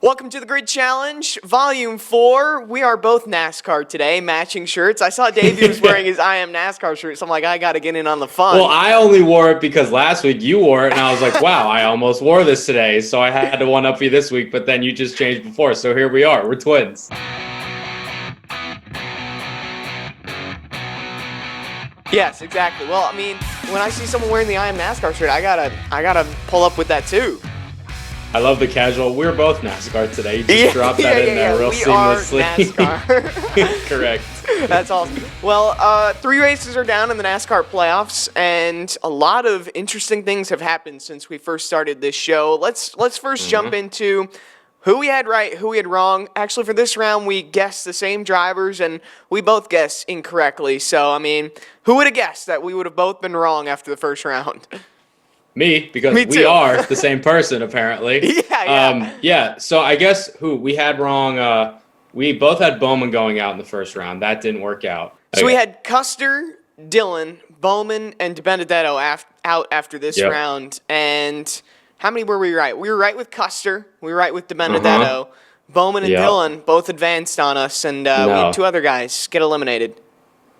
Welcome to the Grid Challenge, Volume 4. We are both NASCAR today, matching shirts. I saw Davey was wearing his I Am NASCAR shirt, so I'm like, I got to get in on the fun. Well, I only wore it because last week you wore it, and I was like, wow, I almost wore this today, so I had to one-up you this week, but then you just changed before, so here we are. We're twins. Yes, exactly. Well, I mean, when I see someone wearing the I Am NASCAR shirt, I gotta pull up with that too. I love the casual. We're both NASCAR today. You just dropped that in there real seamlessly. We are NASCAR. Correct. That's awesome. Well, 3 races are down in the NASCAR playoffs, and a lot of interesting things have happened since we first started this show. Let's first jump into who we had right, who we had wrong. Actually, for this round, we guessed the same drivers, and we both guessed incorrectly. So, I mean, who would have guessed that we would have both been wrong after the first round? Me, because Me we too. are the same person, apparently. Yeah. So I guess who we had wrong, we both had Bowman going out in the first round. That didn't work out. So we had Custer, Dillon, Bowman, and DiBenedetto out after this round. And how many were we right? We were right with Custer. We were right with DiBenedetto. Bowman and Dillon both advanced on us, and we had 2 other guys get eliminated.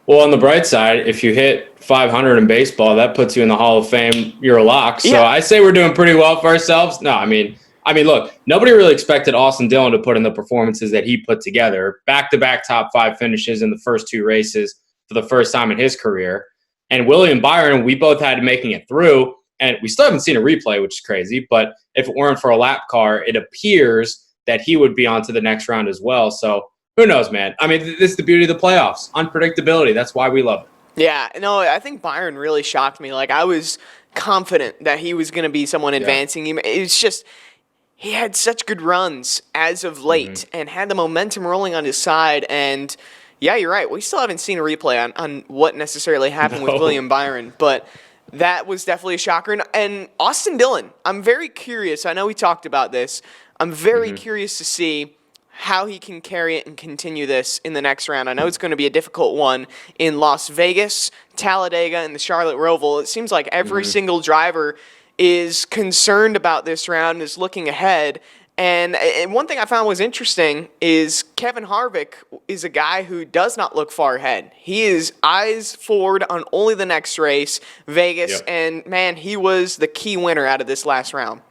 Well, on the bright side, if you hit 500 in baseball, that puts you in the Hall of Fame. You're a lock. So I say we're doing pretty well for ourselves. No, I mean, look, nobody really expected Austin Dillon to put in the performances that he put together. Back-to-back top 5 finishes in the first 2 races for the first time in his career. And William Byron, we both had making it through. And we still haven't seen a replay, which is crazy. But if it weren't for a lap car, it appears that he would be on to the next round as well. So who knows, man? I mean, this is the beauty of the playoffs. Unpredictability. That's why we love it. Yeah, no, I think Byron really shocked me. Like, I was confident that he was going to be someone advancing. It's just, he had such good runs as of late and had the momentum rolling on his side. And, yeah, you're right. We still haven't seen a replay on what necessarily happened with William Byron. But that was definitely a shocker. And Austin Dillon, I'm very curious. I know we talked about this. I'm very curious to see how he can carry it and continue this in the next round. I know it's going to be a difficult one in Las Vegas, Talladega, and the Charlotte Roval. It seems like every single driver is concerned about this round and is looking ahead. And one thing I found was interesting is Kevin Harvick is a guy who does not look far ahead. He is eyes forward on only the next race, Vegas, and, man, he was the key winner out of this last round.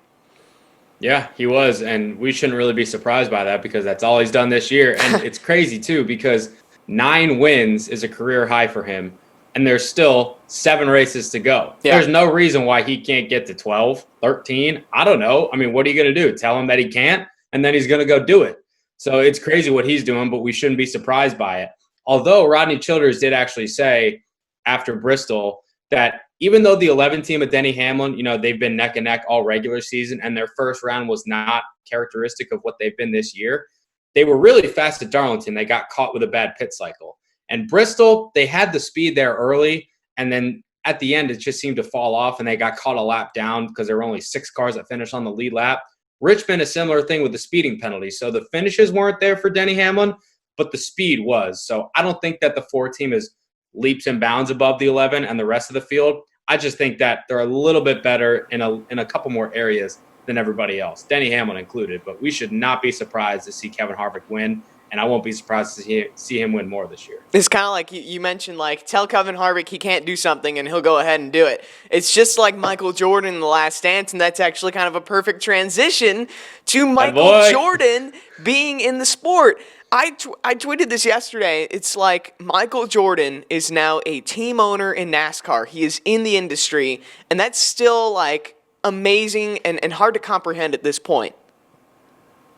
Yeah, he was, and we shouldn't really be surprised by that because that's all he's done this year. And it's crazy, too, because 9 wins is a career high for him, and there's still 7 races to go. Yeah. There's no reason why he can't get to 12, 13. I don't know. I mean, what are you going to do? Tell him that he can't, and then he's going to go do it. So it's crazy what he's doing, but we shouldn't be surprised by it. Although Rodney Childers did actually say after Bristol that even though the 11 team at Denny Hamlin, they've been neck and neck all regular season, and their first round was not characteristic of what they've been this year, they were really fast at Darlington. They got caught with a bad pit cycle. And Bristol, they had the speed there early, and then at the end, it just seemed to fall off, and they got caught a lap down because there were only 6 cars that finished on the lead lap. Richmond, a similar thing with the speeding penalty. So the finishes weren't there for Denny Hamlin, but the speed was. So I don't think that the 4 team is leaps and bounds above the 11 and the rest of the field. I just think that they're a little bit better in a couple more areas than everybody else, Denny Hamlin included. But we should not be surprised to see Kevin Harvick win, and I won't be surprised to see him win more this year. It's kind of like you mentioned, like, tell Kevin Harvick he can't do something, and he'll go ahead and do it. It's just like Michael Jordan in The Last Dance, and that's actually kind of a perfect transition to Michael Jordan being in the sport. I tweeted this yesterday. It's like Michael Jordan is now a team owner in NASCAR. He is in the industry, and that's still, like, amazing and hard to comprehend at this point.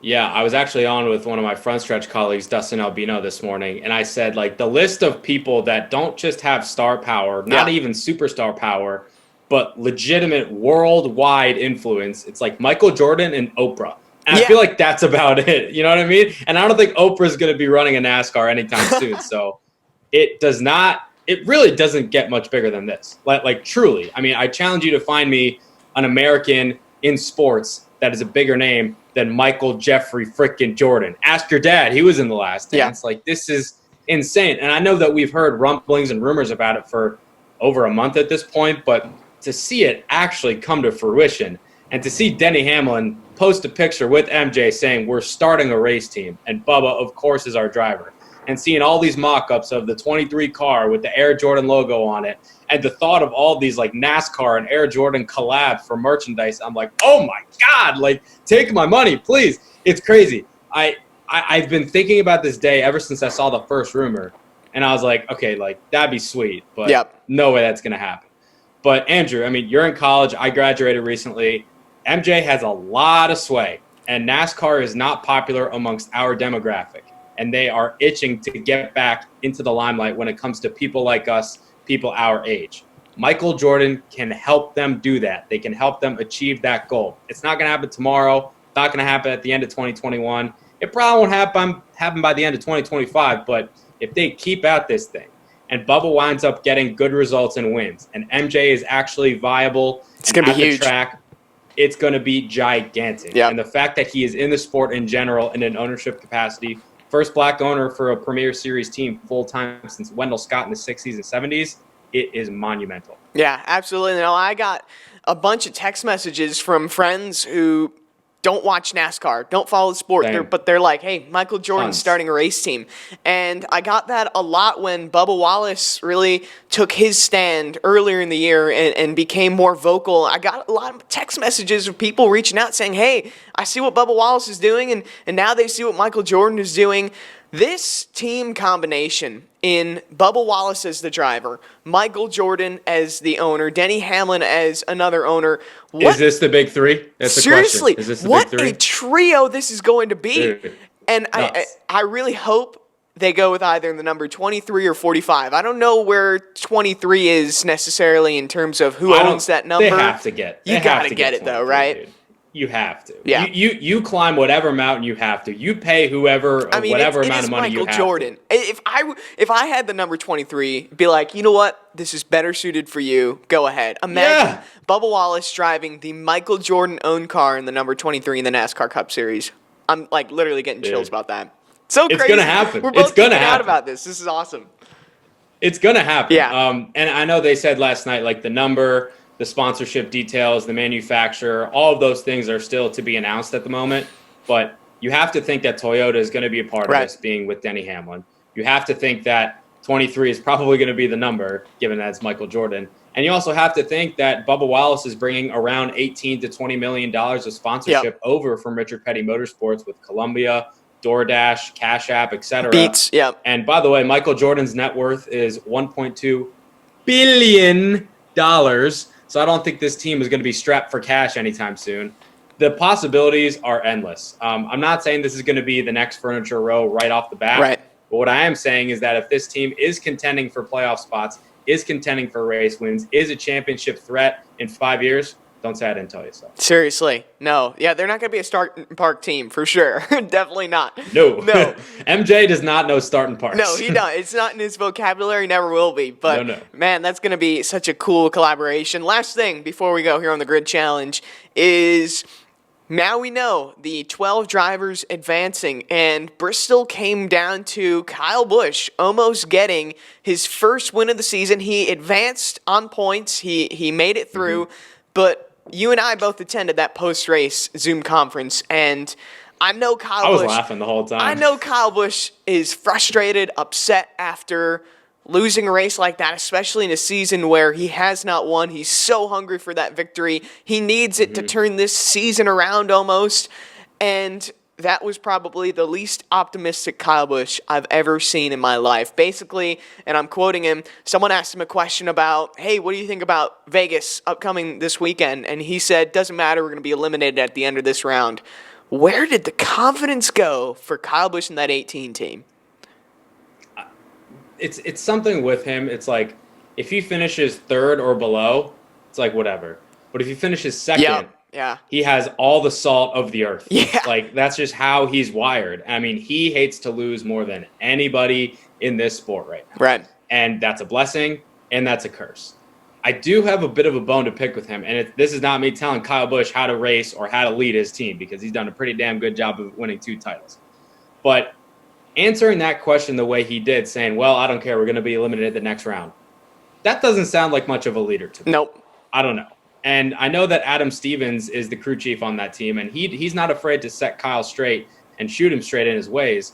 Yeah, I was actually on with one of my front stretch colleagues, Dustin Albino, this morning, and I said, like, the list of people that don't just have star power, not even superstar power, but legitimate worldwide influence, it's like Michael Jordan and Oprah. And I feel like that's about it. You know what I mean? And I don't think Oprah's going to be running a NASCAR anytime soon. So it really doesn't get much bigger than this. Like truly. I mean, I challenge you to find me an American in sports that is a bigger name than Michael Jeffrey frickin' Jordan. Ask your dad. He was in The Last Dance. Like, this is insane. And I know that we've heard rumblings and rumors about it for over a month at this point, but to see it actually come to fruition And to see Denny Hamlin post a picture with MJ saying, we're starting a race team, and Bubba, of course, is our driver, and seeing all these mock-ups of the 23 car with the Air Jordan logo on it, and the thought of all these like NASCAR and Air Jordan collab for merchandise, I'm like, oh my God, like take my money, please. It's crazy. I've been thinking about this day ever since I saw the first rumor, and I was like, okay, like that'd be sweet, but no way that's going to happen. But Andrew, I mean, you're in college. I graduated recently. MJ has a lot of sway, and NASCAR is not popular amongst our demographic, and they are itching to get back into the limelight when it comes to people like us, people our age. Michael Jordan can help them do that. They can help them achieve that goal. It's not going to happen tomorrow. It's not going to happen at the end of 2021. It probably won't happen by the end of 2025, but if they keep at this thing and Bubba winds up getting good results and wins, and MJ is actually viable it's going to be at huge. The track, it's going to be gigantic. Yep. And the fact that he is in the sport in general in an ownership capacity, first black owner for a Premier Series team full-time since Wendell Scott in the 60s and 70s, it is monumental. Yeah, absolutely. No, I got a bunch of text messages from friends who don't watch NASCAR, don't follow the sport, but they're like, hey, Michael Jordan's starting a race team. And I got that a lot when Bubba Wallace really took his stand earlier in the year and became more vocal. I got a lot of text messages of people reaching out saying, hey, I see what Bubba Wallace is doing, and now they see what Michael Jordan is doing. This team combination in Bubba Wallace as the driver, Michael Jordan as the owner, Denny Hamlin as another owner. Is this the big three? That's the seriously, question. Is this the what big three? a trio this is going to be. Dude, and I really hope they go with either the number 23 or 45. I don't know where 23 is necessarily in terms of who owns that number. They have to get. You got to get it though, right? Dude. You have to. Yeah. You climb whatever mountain you have to. You pay whoever whatever amount of money you have. Michael Jordan. If I had the number 23, be like, you know what? This is better suited for you. Go ahead. Imagine Bubba Wallace driving the Michael Jordan owned car in the number 23 in the NASCAR Cup Series. I'm like literally getting chills about that. So crazy. It's gonna happen. We're both it's gonna happen. happen. Out about this. This is awesome. It's gonna happen. Yeah. And I know they said last night like the number, the sponsorship details, the manufacturer, all of those things are still to be announced at the moment. But you have to think that Toyota is going to be a part of this, being with Denny Hamlin. You have to think that 23 is probably going to be the number, given that it's Michael Jordan. And you also have to think that Bubba Wallace is bringing around $18 to $20 million of sponsorship over from Richard Petty Motorsports with Columbia, DoorDash, Cash App, etc. Beats, And by the way, Michael Jordan's net worth is $1.2 billion. So I don't think this team is going to be strapped for cash anytime soon. The possibilities are endless. I'm not saying this is going to be the next Furniture Row right off the bat. Right. But what I am saying is that if this team is contending for playoff spots, is contending for race wins, is a championship threat in 5 years, don't say I didn't tell you so. Seriously. No. Yeah, they're not going to be a start park team for sure. Definitely not. No. MJ does not know starting parks. No, he doesn't. It's not in his vocabulary. Never will be. But, man, that's going to be such a cool collaboration. Last thing before we go here on the Grid Challenge is now we know the 12 drivers advancing, and Bristol came down to Kyle Busch almost getting his first win of the season. He advanced on points. He made it through, but you and I both attended that post-race Zoom conference, and I know Kyle Busch. I was laughing the whole time. I know Kyle Busch is frustrated, upset after losing a race like that, especially in a season where he has not won. He's so hungry for that victory. He needs it to turn this season around almost, and that was probably the least optimistic Kyle Busch I've ever seen in my life. Basically, and I'm quoting him, someone asked him a question about, hey, what do you think about Vegas upcoming this weekend? And he said, doesn't matter, we're going to be eliminated at the end of this round. Where did the confidence go for Kyle Busch and that 18 team? It's something with him. It's like if he finishes third or below, it's like whatever. But if he finishes second, he has all the salt of the earth. Yeah. Like that's just how he's wired. I mean, he hates to lose more than anybody in this sport right now. Right. And that's a blessing and that's a curse. I do have a bit of a bone to pick with him, and this is not me telling Kyle Busch how to race or how to lead his team because he's done a pretty damn good job of winning 2 titles. But answering that question the way he did, saying, well, I don't care, we're going to be eliminated the next round, that doesn't sound like much of a leader to me. Nope. I don't know. And I know that Adam Stevens is the crew chief on that team, and he's not afraid to set Kyle straight and shoot him straight in his ways.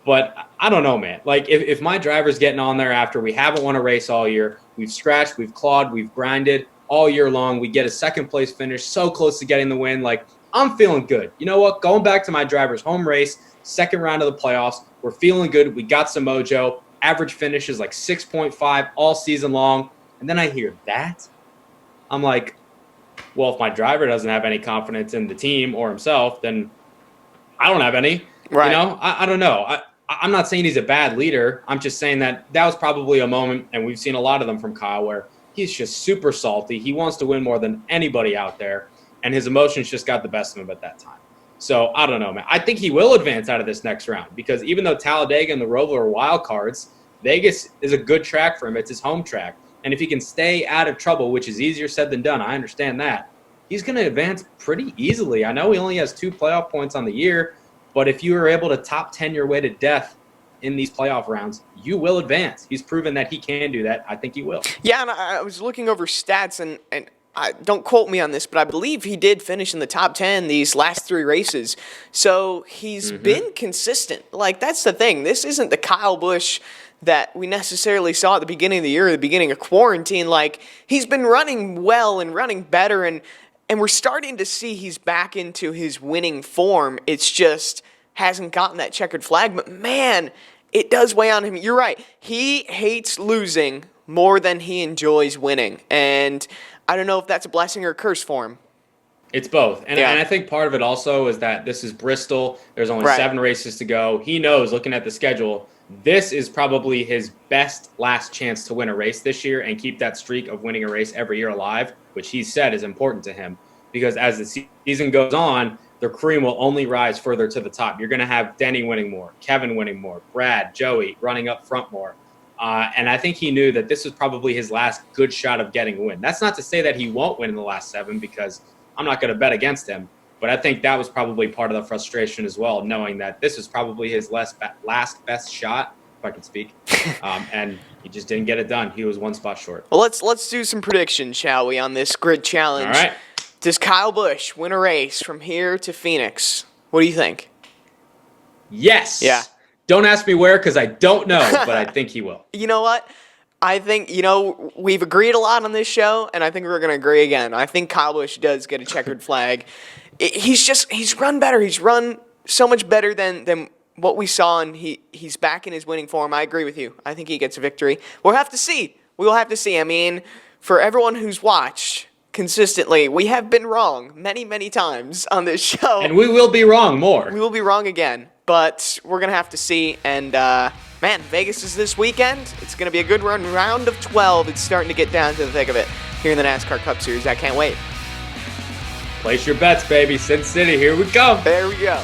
But I don't know, man. Like, if my driver's getting on there after we haven't won a race all year, we've scratched, we've clawed, we've grinded all year long, we get a second-place finish, so close to getting the win, like, I'm feeling good. You know what? Going back to my driver's home race, second round of the playoffs, we're feeling good. We got some mojo. Average finish is like 6.5 all season long. And then I hear that. I'm like, well, if my driver doesn't have any confidence in the team or himself, then I don't have any. Right. You know, I don't know. I'm not saying he's a bad leader. I'm just saying that was probably a moment, and we've seen a lot of them from Kyle, where he's just super salty. He wants to win more than anybody out there, and his emotions just got the best of him at that time. So I don't know, man. I think he will advance out of this next round, because even though Talladega and the Roval are wild cards, Vegas is a good track for him. It's his home track. And if he can stay out of trouble, which is easier said than done, I understand that, he's going to advance pretty easily. I know he only has 2 playoff points on the year, but if you are able to top 10 your way to death in these playoff rounds, you will advance. He's proven that he can do that. I think he will. Yeah, and I was looking over stats, and don't quote me on this, but I believe he did finish in the top 10 these last 3 races. So he's been consistent. Like, that's the thing. This isn't the Kyle Busch that we necessarily saw at the beginning of the year, or the beginning of quarantine. Like, he's been running well and running better, and we're starting to see he's back into his winning form. It's just hasn't gotten that checkered flag. But, man, it does weigh on him. You're right. He hates losing more than he enjoys winning. And I don't know if that's a blessing or a curse for him. It's both. And I think part of it also is that this is Bristol. There's only 7 races to go. He knows, looking at the schedule, this is probably his best last chance to win a race this year and keep that streak of winning a race every year alive, which he said is important to him. Because as the season goes on, the cream will only rise further to the top. You're going to have Denny winning more, Kevin winning more, Brad, Joey running up front more. And I think he knew that this was probably his last good shot of getting a win. That's not to say that he won't win in the last 7, because I'm not going to bet against him. But I think that was probably part of the frustration as well, knowing that this was probably his last best shot, if I can speak. And he just didn't get it done. He was 1 spot short. Well, let's do some predictions, shall we, on this grid challenge. All right. Does Kyle Busch win a race from here to Phoenix? What do you think? Yes. Yeah. Don't ask me where, because I don't know, but I think he will. You know what? I think, we've agreed a lot on this show, and I think we're going to agree again. I think Kyle Busch does get a checkered flag. He's run better. He's run so much better than what we saw, and he's back in his winning form. I agree with you. I think he gets a victory. We'll have to see. We will have to see. I mean, for everyone who's watched consistently, we have been wrong many, many times on this show. And we will be wrong more. We will be wrong again, but we're going to have to see. And, man, Vegas is this weekend. It's going to be a good run. Round of 12. It's starting to get down to the thick of it here in the NASCAR Cup Series. I can't wait. Place your bets, baby. Sin City, here we go. There we go.